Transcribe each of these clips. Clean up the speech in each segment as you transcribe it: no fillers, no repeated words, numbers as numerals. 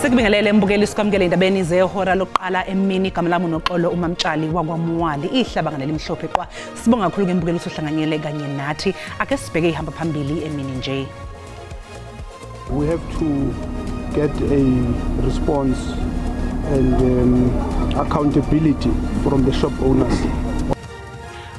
Asikubingelele mbukeli sikwamukele indabeni zehora lokuqala emini igama lami uNoxolo uMamtshali wakwaMuwali ihlabanga lelimhlophe kwa sibonga kakhulu ngembukeli usuhlanganyele kanye nathi ake sibheke ihamba phambili emini nje. We have to get a response and accountability from the shop owners.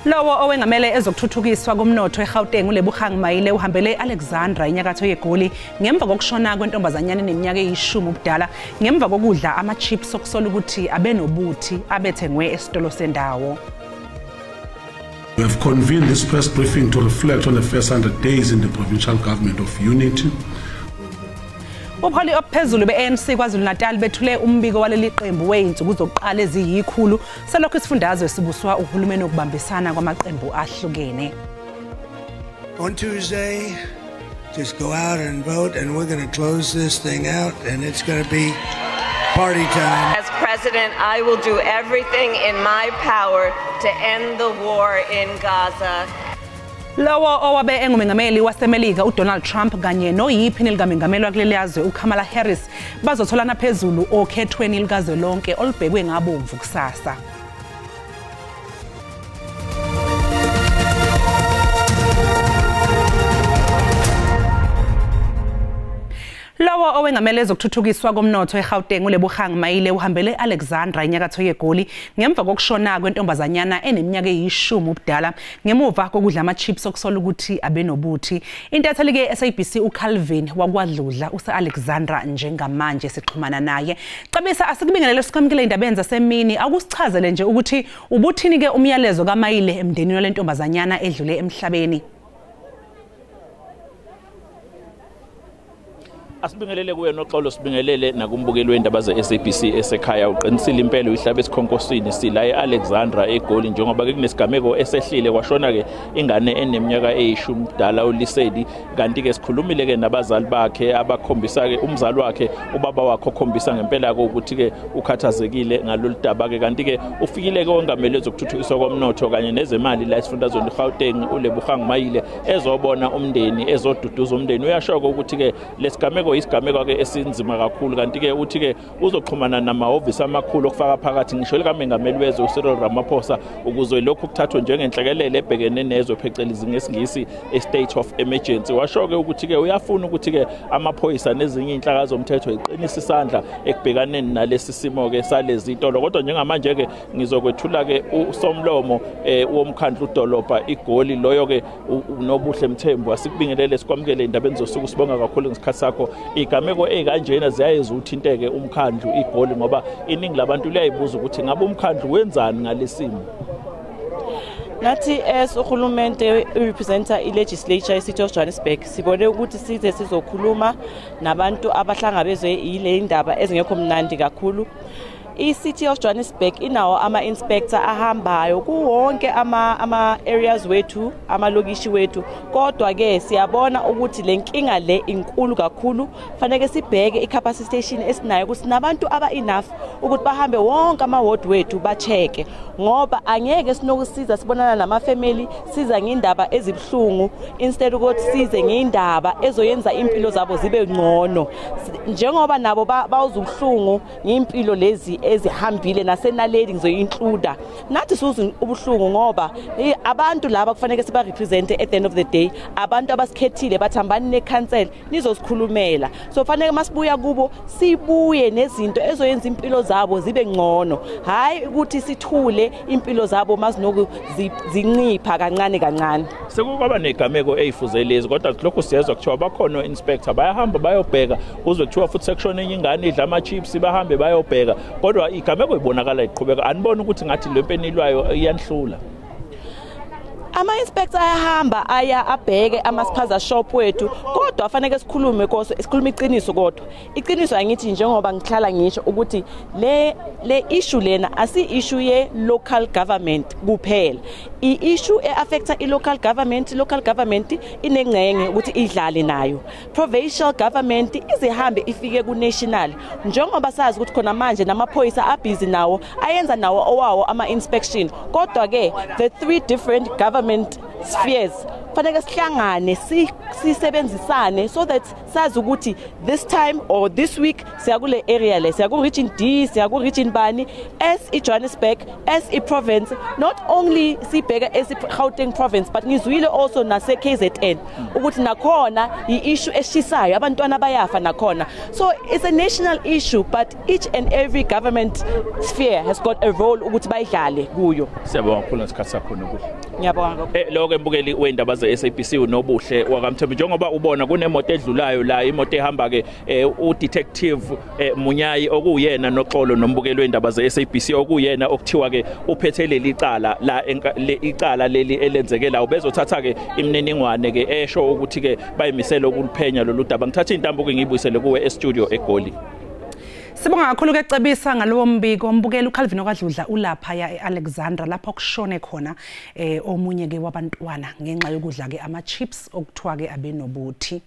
Lowo owengamele ezokuthuthukiswa komnotho eGauteng uLebugang Mayile uhambele Alexandra inyakatho yeGoli ngemva kokushona kwentombazanyana eneminyaka e10 ubudala ngemva kokudla ama-chips okusola ukuthi abenobuthi abethengwe esitolo sendawo. We have convened this press briefing to reflect on the first 100 days in the provincial government of unity. Ubuholi ophezulu be-ANC KwaZulu-Natal bethule umbiko waleli qembu weyinsuku zokuqala eziyikhulu selokhu isifundazwe sibuswa uhulumeni okubambisana kwamaqembu ahlukene. On Tuesday, just go out and vote and we're going to close this thing out and it's going to be party time. As president, I will do everything in my power to end the war in Gaza. Lowo owabe engumengameli waseMelika uDonald Trump kanye noyiphini likamengameli wakuleli yazwe uKamala Harris bazotholana phezulu okhethweni likazwelonke olubhekwe ngabomvu kusasa. Lowo owengamele ezokuthuthukiswa komnotho eGauteng uLebugang Mayile uhambele Alexandra inyakatho yeGoli ngemva kokushona kwentombazanyana eneminyaka e10 ubudala ngemuva kokudla ama-chips okusola ukuthi abenobuthi. Intatheli ke SABC uCalvin wakwadludla use-Alexandra njengamanje sixhumana naye. Cabisa asikubingelele sikwamukele indabeni zasemini akusichazele nje ukuthi ubuthini ke umyalezo kaMayile emndenini walentombazanyana edlule emhlabeni. Asibingelele kuye Noxolo sibingelele nakumbukeli wendaba ze-SABC esekhaya uqinisile impela uyihlabe esikhonkosini sila eAlexandra eGoli njengoba ke kunesigameko esehlile kwashona ke ingane eneminyaka e10 ubudala uLisedi kanti ke sikhulumile ke nabazali bakhe abakhombisa ke umzali wakhe ubaba wakhe okhombisa ngempela ke ukuthi ke ukhathazekile ngalolu daba ke kanti ke ufikile ke ongamele ezokuthuthukiswa komnotho kanye nezemali la esifundazweni eGauteng uLebugang Mayile ezobona umndeni ezoduduza umndeni uyashoko ukuthi ke lesigameko isigameko ke esinzima kakhulu kanti ke uthi ke uzoxhumana namahhovisi amakhulu okufaka phakathi ngisho likamengameli wezwe uCyril Ramaphosa ukuze lokhu kuthathwe njengenhlekelele ebhekene nezwe phecelezi ngesingisi state of emergency. Washo ke ukuthi ke uyafuna ukuthi ke amaphoyisa nezinye inhlaka zomthetho iqinisa isandla ekubhekaneni nalesi simo ke salezi itolo kodwa njengamanje ke ngizokwethula ke usomlomo womkhandlu udolobha iGoli loyo ke uNobuhle Mthembu asikubingelele sikwamukele indaba enzosuku sibonga kakhulu ngesikhathi sakho. Igameko ekanjena ziyayeza uthinteke umkhandlu iGoli ngoba iningi labantu liyayibuza ukuthi ngabe umkhandlu wenzani ngalesimo. Nathi uhulumende representa ilegislature yeCity of Johannesburg sibone ukuthi size sizokhuluma nabantu abahlangabezwe ile indaba ezingekho mnandi kakhulu. iCity of Johannesburg inawo ama-inspector ahambayo kuwonke ama-areas wethu, amalokishi wethu. Kodwa ke siyabona ukuthi le nkinga le inkulu kakhulu. Fanele sibheke i-capacity station esinayo ukuthi nabantu aba-enough ukuthi bahambe wonke ama-ward wethu bacheke. Ngoba angeke sinokusiza sibonana nama-family siza ngindaba ezibuhlungu instead ukuthi size ngindaba ezoyenza impilo zabo zibe ngcono. Njengoba nabo bawuzubuhlungu ngimpilo lezi ezihambile nasenaledi ngizoyincluda nathi suzu ubuhlungu ngoba abantu laba kufanele siba represent at the end of the day abantu abasikhethile bathambani necouncil nizosikhulumela so fanele masibuya kubo sibuye nezinto ezoyenza impilo zabo zibe ngcono hayi ukuthi sithule impilo zabo masinoku zincipha kancane kancane. Sekukwaba negameko eyifuzelezi kodwa lokho siyezwa kuthiwa bakhona inspector bayahamba bayobheka uzwe kuthiwa futhi section enye ingane idla ama-chips bahambe bayobheka kodwa igameko ibonakala iqhubeka anibona ukuthi ngathi le mpenilwayo iyanhlula. Ama-inspector ayahamba aya abheke ama-spaza shop wethu kodwa afanele sikhulume iqiniso kodwa iqiniso angithi njengoba ngihlala ngisho ukuthi le issue lena asi issue ye local government kuphela i-issue e-affecta i-local government inengcenye ukuthi idlale nayo provincial government izihambe ifike ku-national njengoba sazi ukuthi khona manje namaphoyisa abhizi nawo ayenza nawo owawo ama-inspection kodwa ke the three different government spheres fanele sihlangane sisebenzisane so that sazi ukuthi this time or this week siya kule area le siya ku region D siya ku region bani as Johannesburg as a province, not only sibheka as Gauteng province but ngizwile also nase KZN ukuthi nakhona i-issue eshisayo abantwana bayafa nakhona. So it's a national issue but each and every government sphere has got a role ukuthi bayidlale kuyo. Siyabonga kakhulu ngesikhathi sakho nokuhle. Ngiyabonga. Lokho embukeli weindaba ze-SABC unobuhle wakamthembu njengoba ubona kunemoto edlulayo la imoto ehamba ke u-detective Munyayi okuyena noxolo nombukeli weindaba ze-SABC okuyena okuthiwa ke uphethe leli icala la icala leli elenzeke la ubezothatha ke imininingwane ke esho ukuthi ke bayimisela ukuliphenya lolu daba. Ngithatha intambo ke ngiyibuyisele kuwe e-studio eGoli. Sibonga kakhulu ke cebisa ngalowo mbiko ombukela uCalvin okwadludla ulapha ya eAlexandra lapho kushone khona omunye ke wabantwana ngenxa yokudla ke ama chips okuthiwa ke abenobuthi.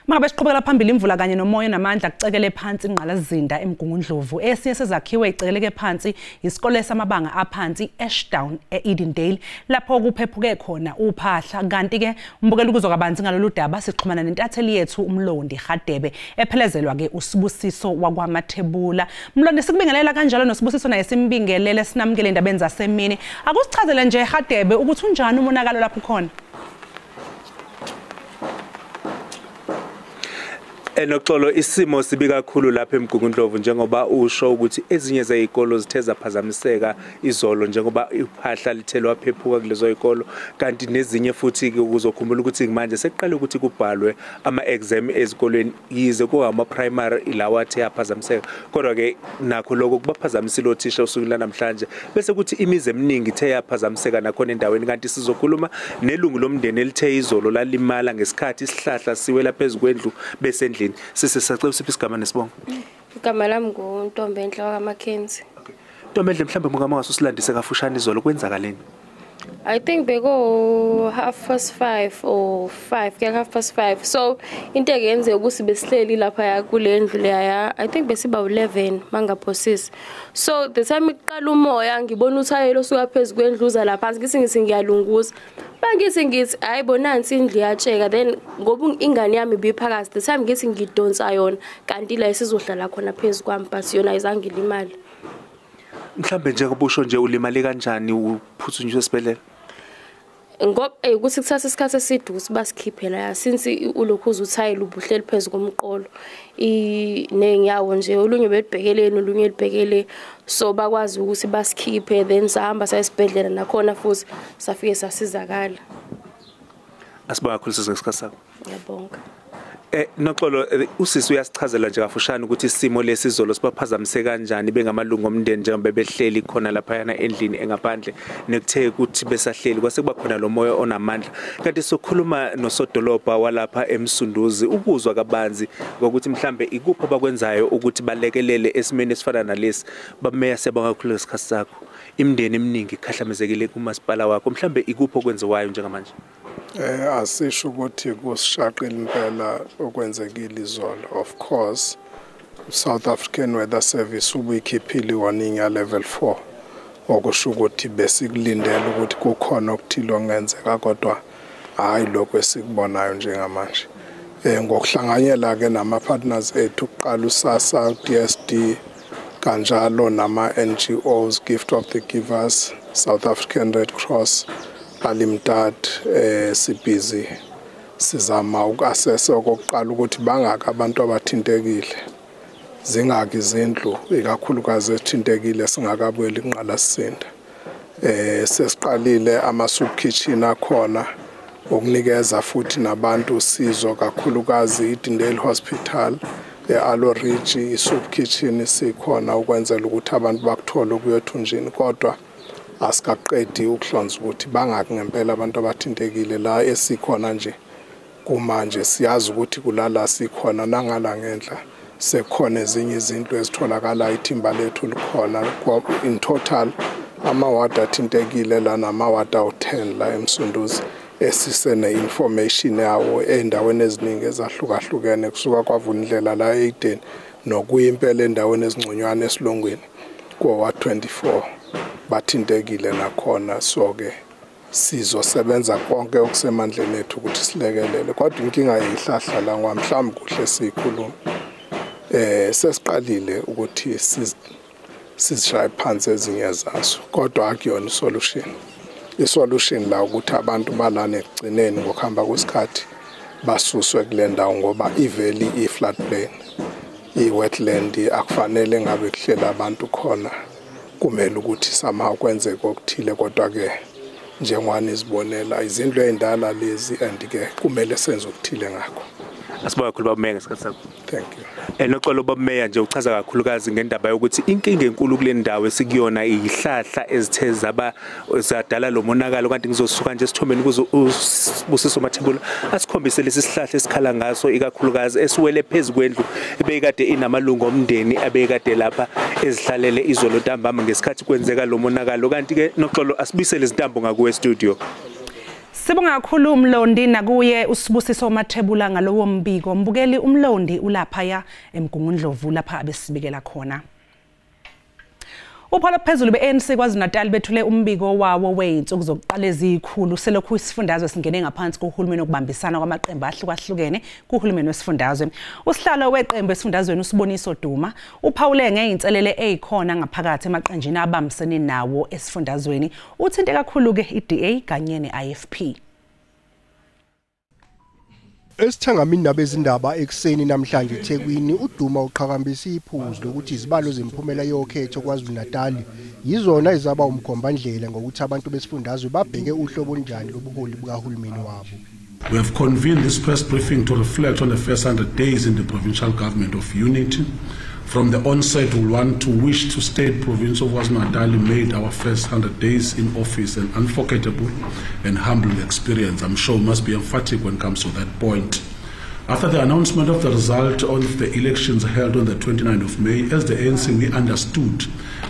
Mangabe siqhubekela phambili imvula kanye nomoya namandla kucekele phansi ingqalazinda eMgungundlovu esinye sezakhiwe icekeleke phansi isikole samabanga aphansi Ashdown eEdendale lapho kuphephuke khona uphahla kanti ke umbukela ukuzokabanzi ngalolu daba sixhumana nentatheli yethu umlondi Hadebe ephelezelwa ke usibusiso wakwamathebula. Mlondi sikubingelela kanjalo nosibusiso naye simbingelele sinamukele indaba zasemini akusichazele nje Hadebe ukuthi unjani umonakalo lapho khona. Enoxolo isimo sibi kakhulu lapha eMgungundlovu njengoba usho ukuthi ezinye zezikolo zitheza phazamiseka izolo njengoba iphahla lithelwa phephuka kulezo izikolo kanti nezinye futhi ke ukuzokhumbula ukuthi manje seqale ukuthi kubhalwe ama exam ezikolweni yize kuhama primary ilawa athe yaphazamiseka kodwa ke nakho lokho kubaphazamisile othisha usukela namhlanje bese kuthi imizi eminingi ithe yaphazamiseka nakhona endaweni kanti sizokhuluma nelungu lomndeni elithe izolo lalimala ngesikhathi isihlahla siwela phezukwendlu bese sisacela siphi isigama nesibongo. Igama lami nguNtombenhle wakaMackenzie. Ntombenhle mhlambe mngama ngasusilandise kafushane izolo kwenzakaleni. I think beko 5:30 or 5 ke 5:30 so into eyenze ukuthi besihleli lapha kule ndlu leya I think besiba 11 mangaphosisi so the time iqala umoya ngibona uthayelo suka phezulu kwendluza lapha ngithi ngiyalunguza bangithi hayibo nansi indlu yatsheka then ngoba ingane yami ibiphakathi the time ngithi ngidonsa yona kanti la isizohlala khona phezulu kwami but yona ayizange ilimali. Mhlambe njengoba usho nje ulimali kanjani uphuthunyiswe esibhedlela? Ngoba ukuthi kuthatha isikhathi eside ukuthi basikhiphe la since ulokhuza uthayile ubuhleli phezulu komqolo nenyawo nje olunye belibhekeleni olunye libhekele so bakwazi ukuthi basikhiphe then sahamba sayesibhedlela nakhona futhi safike sasizakala. Asibonga kakhulu sesikhathi sakho. Ngiyabonga. Noxolo usisi uyasichazela nje kafushane ukuthi isimo lesizolo sibaphazamise kanjani bengamalungu omndeni njengoba behleli khona lapha yana endlini engaphandle nekuthe ukuthi besahleli kwase kuba khona lo moya onamandla kanti sokhuluma nosodolobha walapha eMsunduzi ukuzwa kabanzi ngokuthi mhlambe ikuphi abakwenzayo ukuthi balekelele esimeni esifana nalesi bameya sebonga kakhulu ngesikhathi sakho imndeni eminingi khahlamezekile kumasipala wakho mhlambe ikuphi okwenziwayo njengamanje. Asisho ukuthi kusishaqile impela okwenzekile izolo. Of course South African Weather Service ubuyikhiphile warning ya level 4 okusho ukuthi besikulindela ukuthi kukhona okuthile ongenzeka kodwa hayi lokho esikubonayo njengamanje. Ngokuhlanganyela ke nama partners ethu uqala uSASA, DSD kanjalo nama NGOs, Gift of the Givers, South African Red Cross Alimtad sibhizi sizama ukassessa okokuqala ukuthi bangaka abantu abathintekile zingaki izindlu ikakhulukazi ethintekile singakabuyela inqala sisinda sesiqalile ama soup kitchen akhona okunikeza futhi nabantu usizo kakhulukazi iDendale Hospital eAlo Ridge isoup kitchen sikhona ukwenzela ukuthi abantu bakuthola ukuyothunjini kodwa asikaqedi ukuhlonza ukuthi bangaki ngempela abantu abathintekile la esikhona nje kumanje siyazi ukuthi kulala sikhona nangala ngendla sekhona ezinye izinto ezitholakala ithimba lethu likhona in total amaward athintekile la namaward awu10 la eMsunduzi esisene information yawo endaweni eziningi ezahlukahlukene kusuka kwavundlela la e8 nokuyimpela endaweni ezingconywana esilongweni kwa 24 bathintekile nakhona so ke sizosebenza konke okusemandleni ethu ukuthi silekelele kodwa inkinga yehlahla la ngwamhlawumbe kuhle sikhuluma sesiqalile ukuthi sizishaye phansi ezinye zazo kodwa akuyona isolution la ukuthi abantu balane ekugcineni ngokuhamba kwesikhathi basuswe kule ndawo ngoba iveli i-floodplain i-wetland akufanele ngabe kuhlela abantu khona kumele ukuthi somehow kwenzeke okuthile kodwa ke njengwani izibonela izindlu ezindala lezi and-ke kumele senze okuthile ngakho. Asibonga kakhulu babumeya ngesikhathi sakho. Thank you. Noxolo babumeya nje uchaza kakhulukazi ngendaba yokuthi inkinga enkulu kule ndawo esikuyona iyihlahla ezithe zadala lo monakalo kanti ngizosuka nje esithombeni kuze ubusiso mathebula asikhombise lesi sihlahla esikhala ngaso ikakhulukazi esiwele phezulu kwendlu ebekade inamalungu omndeni abekade lapha ezihlalele izolo ntambama ngesikhathi kwenzeka lo monakalo kanti ke Noxolo asibuyisele izintambo ngakuwe studio. Sibonga kakhulu umlondi nakuye usibusiso mathebula ngalowo mbiko mbukeli umlondi ulapha ya eMgungundlovu lapha abesibikela khona. Uphala phezulu beANC KwaZulu-Natal bethule umbiko wawo weinsuku zokuqala ezikhulu selokhu isifundazwe singene ngaphansi kohulumeni okubambisana kwamaqembu ahlukahlukene kuhulumeni wesifundazwe. Usihlalo weqembu esifundazweni uSiboniso Duma uphawule ngeinselele ezikhona ngaphakathi emaqenjini abambisene nawo esifundazweni uthinte kakhulu ke iDA kanye neIFP. Esithangamini nabezindaba ekseni namhlanje eThekwini uDuma uqhakambisa iphuzu lokuthi izibalo zemphumela yokhetho KwaZulu-Natal yizona ezaba umkhombandlela ngokuthi abantu besifundazwe babheke uhlobo olunjani lobuholi bukahulumeni wabo. We have convened this press briefing to reflect on the first 100 days in the provincial government of unity. From the onset, we want to wish to state province of KwaZulu-Natal made our first 100 days in office an unforgettable and humbling experience. I'm sure we must be emphatic when it comes to that point. After the announcement of the result of the elections held on the 29th of May, as the ANC, we understood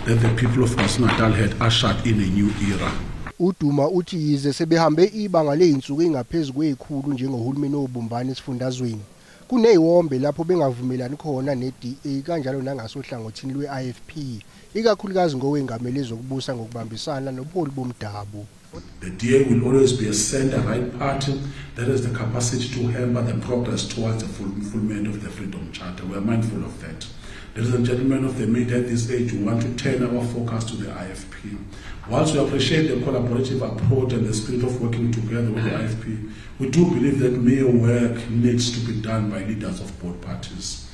that the people of KwaZulu-Natal had ushered in a new era. uDuma uthi yize sebehambe ibanga leinsuku engaphezulu kwezikhulu njengohulumeni obumbana esifundazweni kuneyiwombe lapho bengavumelani khona neDA kanjalo nangasohlangothini lweIFP ikakhulukazi ngowengameli ezokubusa ngokubambisana nobuholi bomdabu. The DA will always be a center-right party that has the capacity to hamper the progress towards the fulfillment of the Freedom Charter. We are mindful of that. Ladies and gentlemen of the media at this age, we want to turn our focus to the IFP. Whilst we appreciate the collaborative approach and the spirit of working together with the IFP, we do believe that mere work needs to be done by leaders of both parties.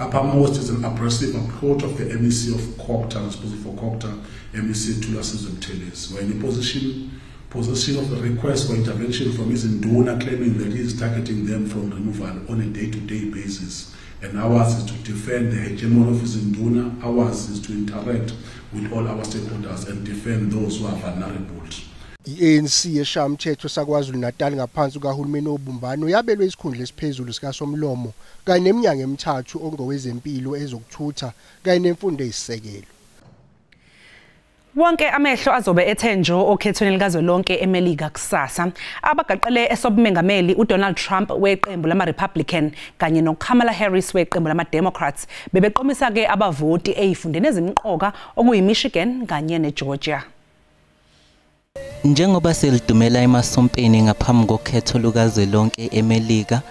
Uppermost is an aggressive approach of the MEC of Cocta, responsible for Cocta, MEC Thulasizwe Mthelis. We're in a position of a request for intervention from Izindaba claiming that he is targeting them from removal on a day-to-day basis. And ours is to defend the hegemony of Izindaba, ours is to interact with all our stakeholders and defend those who are vulnerable. iANC yeshamthetho saKwaZulu-Natal ngaphansi kahulumeni obumbano yabelwe isikhundla esiphezulu sikaSomlomo kanye neminyango emithathu ongowezempilo ezokuthutha kanye nemfundo eyisisekelo. Wonke amehlo azobe ethenjo okhethweni likazwelonke eMelika kusasa. Abagaqele esobumengameli uDonald Trump weqembu lama-Republican kanye noKamala Harris weqembu lama-Democrats bebeqomisa ke abavoti ezifundeni ezimqoka okuyiMichigan kanye neGeorgia. Njengoba selidumela emasompeni ngaphambi kokhetho lukazwelonke eMelika,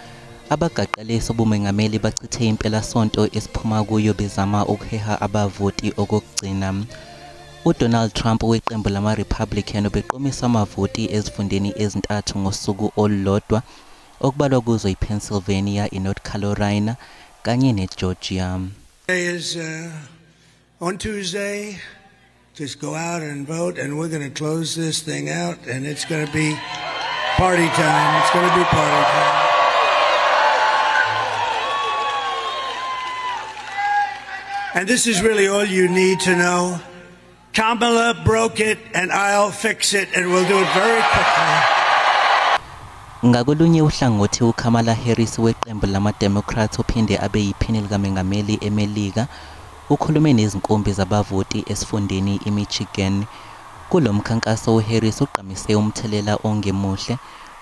abagaqele esobumengameli bachithe impela sonto esiphuma kuyo bezama ukuheha abavoti okugcina. uDonald Trump weqembu lama-Republican ubeqomisa amavoti ezifundeni ezintathu ngosuku olulodwa okubalwa kuzo iPennsylvania, iNorth Carolina kanye neGeorgia. On Tuesday, just go out and vote, and we're going to close this thing out, and it's going to be party time. It's going to be party time. And this is really all you need to know. Kamala broke it, and I'll fix it, and we'll do it very quickly. Ngakolunye uhlangothi uKamala Harris weqembu lama-Democrats uphinde abe yiphini likamengameli eMelika ukhulume nezinkumbi zabavoti esifundeni iMichigan. Kulo mkhankaso uHarris uqhamise umthelela ongemuhle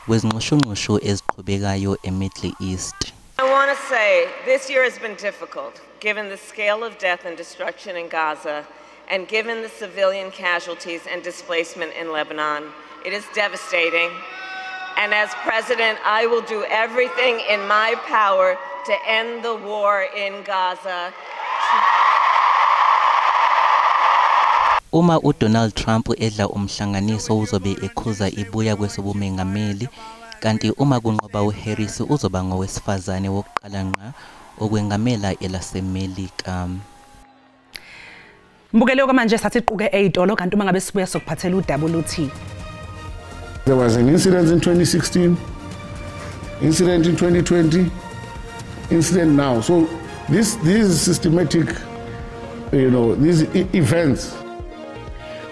wezinxushunxushu eziqhubekayo eMiddle East. I want to say this year has been difficult given the scale of death and destruction in Gaza and given the civilian casualties and displacement in Lebanon. It is devastating. And as president, I will do everything in my power to end the war in Gaza. Uma uDonald Trump edla umhlanganiso uzobe ekhuza ibuya kwesobumengameli, kanti uma kunqoba uHarris uzoba ngowesifazane wokuqala ngqa okwengamela elaseMelika. Mbukelo manje sathi iquke eyitolo kanti uma ngabe sibuya sokuphathela uWT. There was an incident in 2016, incident in 2020, incident now. So these systematic, these events.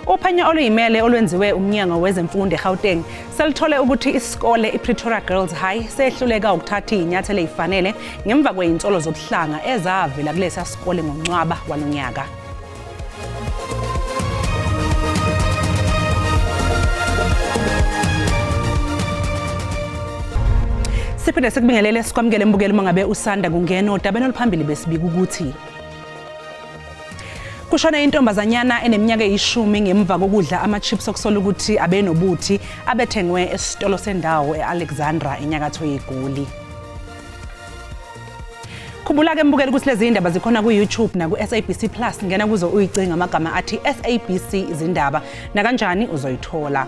Uphenyo oluyimele olwenziwe umnyango wezemfundo eGauteng selithole ukuthi isikole iPretoria Girls High sehluleka ukuthatha inyathelo ezifanele ngemva kwezinsolo zobuhlanga ezavela kulesi sikole ngoNcwaba walonyaka. Siphinde sikubingelele sikwamukele mbukelo mangabe usanda kungena odabeni oluphambili besibika ukuthi kushona intombazanyana eneminyaka eyishumi ngemva kokudla ama-chips okusola ukuthi abenobuthi abethengwe esitolo sendawo eAlexandra enyakatho yeGoli. Khumbula ke mbukela ukuthi lezi indaba zikhona ku-YouTube na ku-SABC Plus ngena kuzo uyicinga amagama athi SABC Izindaba na kanjani uzoyithola.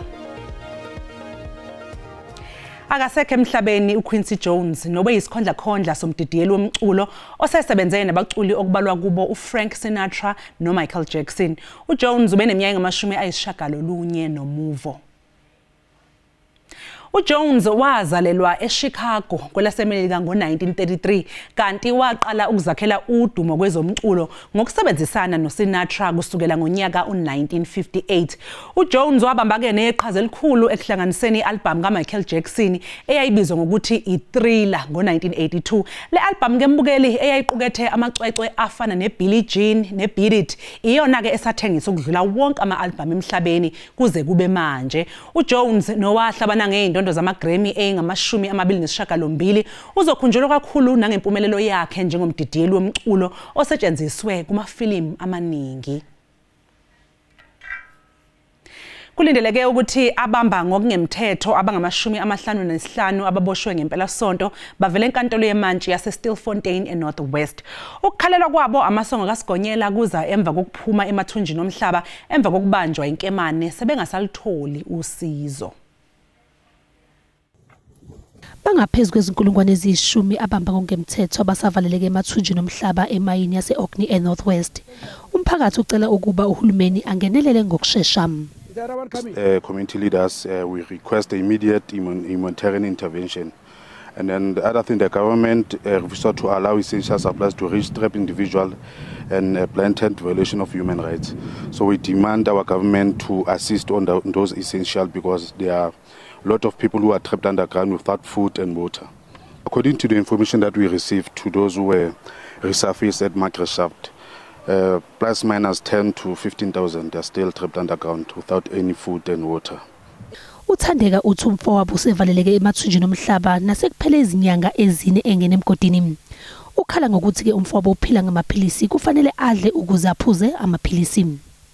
Akasekho emhlabeni uQuincy Jones nobe yisikhondla khondla somdidiyeli womculo osesebenze nabaculi okubalwa kubo uFrank Sinatra noMichael Jackson. uJones ubeneminyaka ngamashumi nomuvo. uJones wazalelwa eChicago kwelaseMelika ngo-1933 kanti waqala ukuzakhela udumo kwezomculo ngokusebenzisana noSinatra kusukela ngonyaka u-1958. uJones wabamba-ke neqhaza elikhulu ekuhlanganiseni i-album kaMichael Jackson eyayibizwa ngokuthi iThriller ngo-1982. Le album kembukeli eyayiqukethe amacwecwe afana neBillie Jean neBeat It iyona-ke esathengisa ukudlula wonke ama-album emhlabeni kuze kube manje. uJones nowahlabana ngey'ndondo zama-Grammy eyingamashumi-29 uzokhunjulwa kakhulu nangempumelelo yakhe njengomdidiyeli womculo osetshenziswe kumafilimu amaningi. Kulindeleke ukuthi abamba ngokungemthetho abangama-55 ababoshwe ngempela sonto bavele enkantolo yemantshi yaseStilfontein eNorth West. Ukukhalelwa kwabo amasongo kaSigonyela kuza emva kokuphuma emathunjini omhlaba emva kokubanjwa inkemane sebengasalitholi usizo. Bangaphezulu kwezinkulungwane eziyishumi abamba ngokungemthetho abasavaleleke emathunjini omhlaba emayini yase-Orkney eNorth West. Umphakathi ucela ukuba uhulumeni angenelele ngokushesha. Community leaders, we request immediate humanitarian intervention. And then the other thing, the government refused to allow essential supplies to reach trapped individuals and a blatant violation of human rights. So we demand our government to assist on those essentials because there are a lot of people who are trapped underground without food and water. According to the information that we received to those who were resurfaced at Magre Shaft, plus minus 10 to 15,000 are still trapped underground without any food and water. Uthandeka uthi umfowabo usevaleleke emathunjini omhlaba nasekuphele izinyanga ezine engene emgodini. Ukhala ngokuthi ke umfowabo uphila ngamaphilisi kufanele adle ukuze aphuze amaphilisi.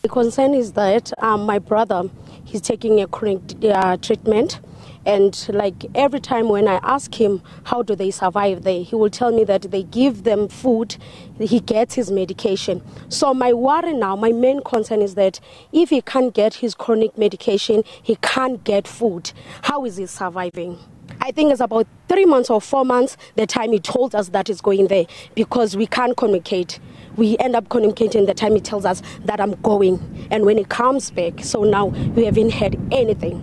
The concern is that my brother, he's taking a chronic treatment, and like every time when I ask him how do they survive there, he will tell me that they give them food, he gets his medication. So my worry now, my main concern is that if he can't get his chronic medication, he can't get food. How is he surviving? I think it's about 3 months or 4 months the time he told us that he's going there, because we can't communicate. We end up communicating the time he tells us that I'm going, and when he comes back, so now we haven't heard anything.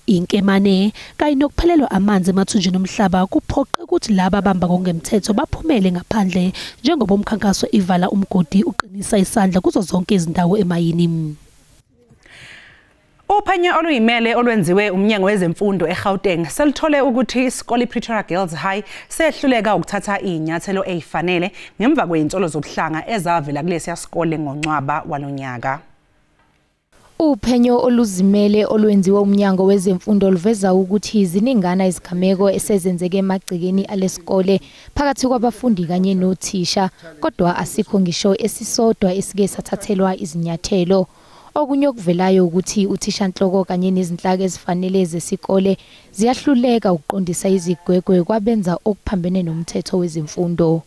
Inkemane kanye nokuphelelwa amanzi emathunjini omhlaba kuphoqe ukuthi laba abamba ngokungemthetho baphumele ngaphandle njengoba umkhankaso ivala umgodi uqinisa isandla kuzo zonke izindawo emayini. Uphenyo oluyimele olwenziwe umnyango wezemfundo eGauteng selithole ukuthi isikole iPretoria Girls High sehluleka ukuthatha inyathelo ezifanele ngemva kwezinsolo zobuhlanga ezavela kulesi sikole ngoNcwaba walonyaka. Uphenyo oluzimele olwenziwe umnyango wezemfundo luveza ukuthi iziningana izigameko esezenzeke emagcekeni alesikole phakathi kwabafundi kanye nothisha, kodwa asikho ngisho esisodwa esike sathathelwa izinyathelo. Okunye okuvelayo ukuthi uthishanhloko kanye nezinhlaka ezifanele zesikole ziyahluleka ukuqondisa izigwegwe kwabenza okuphambene nomthetho wezemfundo.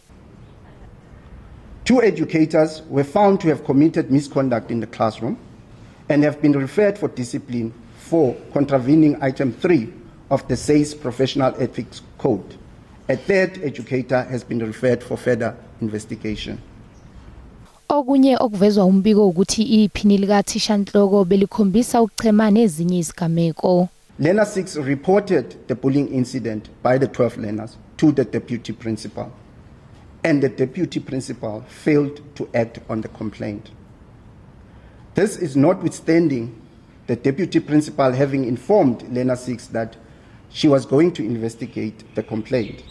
2 educators were found to have committed misconduct in the classroom and have been referred for discipline for contravening item 3 of the SABC Professional Ethics Code. A 3rd educator has been referred for further investigation. Okunye okuvezwa umbiko ukuthi iphini lika thishanhloko belikhombisa ukuchema nezinye izigameko. Learner 6 reported the bullying incident by the 12 learners to the deputy principal, and the deputy principal failed to act on the complaint. This is notwithstanding the deputy principal having informed Learner 6 that she was going to investigate the complaint.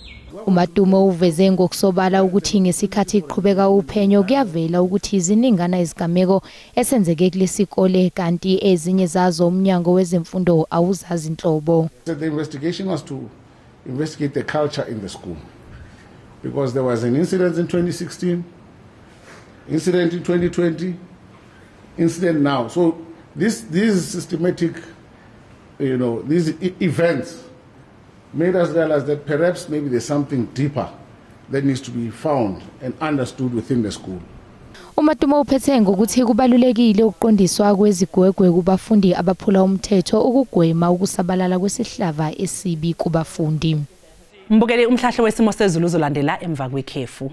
Umatumo uveze ngokusobala ukuthi ngesikhathi iqhubeka uphenyo kuyavela ukuthi iziningana izigameko esenzeke kulesikole kanti ezinye zazo umnyango wezemfundo awuzazi inhlobo. The investigation was to investigate the culture in the school, because there was an incident in 2016, incident in 2020, incident now. So these systematic, these events made us realize that perhaps maybe there's something deeper that needs to be found and understood within the school. Umatumo uphethe ngokuthi kubalulekile ukuqondiswa kwezigwegwe kubafundi abaphula umthetho ukugwema ukusabalala kwesihlava esibi kubafundi. Mbukele umhlahlo wesimo sezulu uzolandela emva kwekhefu.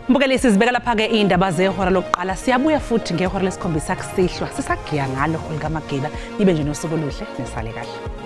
Mbukeli sizibeka lapha ke indaba zehora lokuqala siyabuya futhi ngehora lesikhombisa kusihlwa sisagiya ngalo olika Mageba nibe nje nosuku oluhle nesale kahle.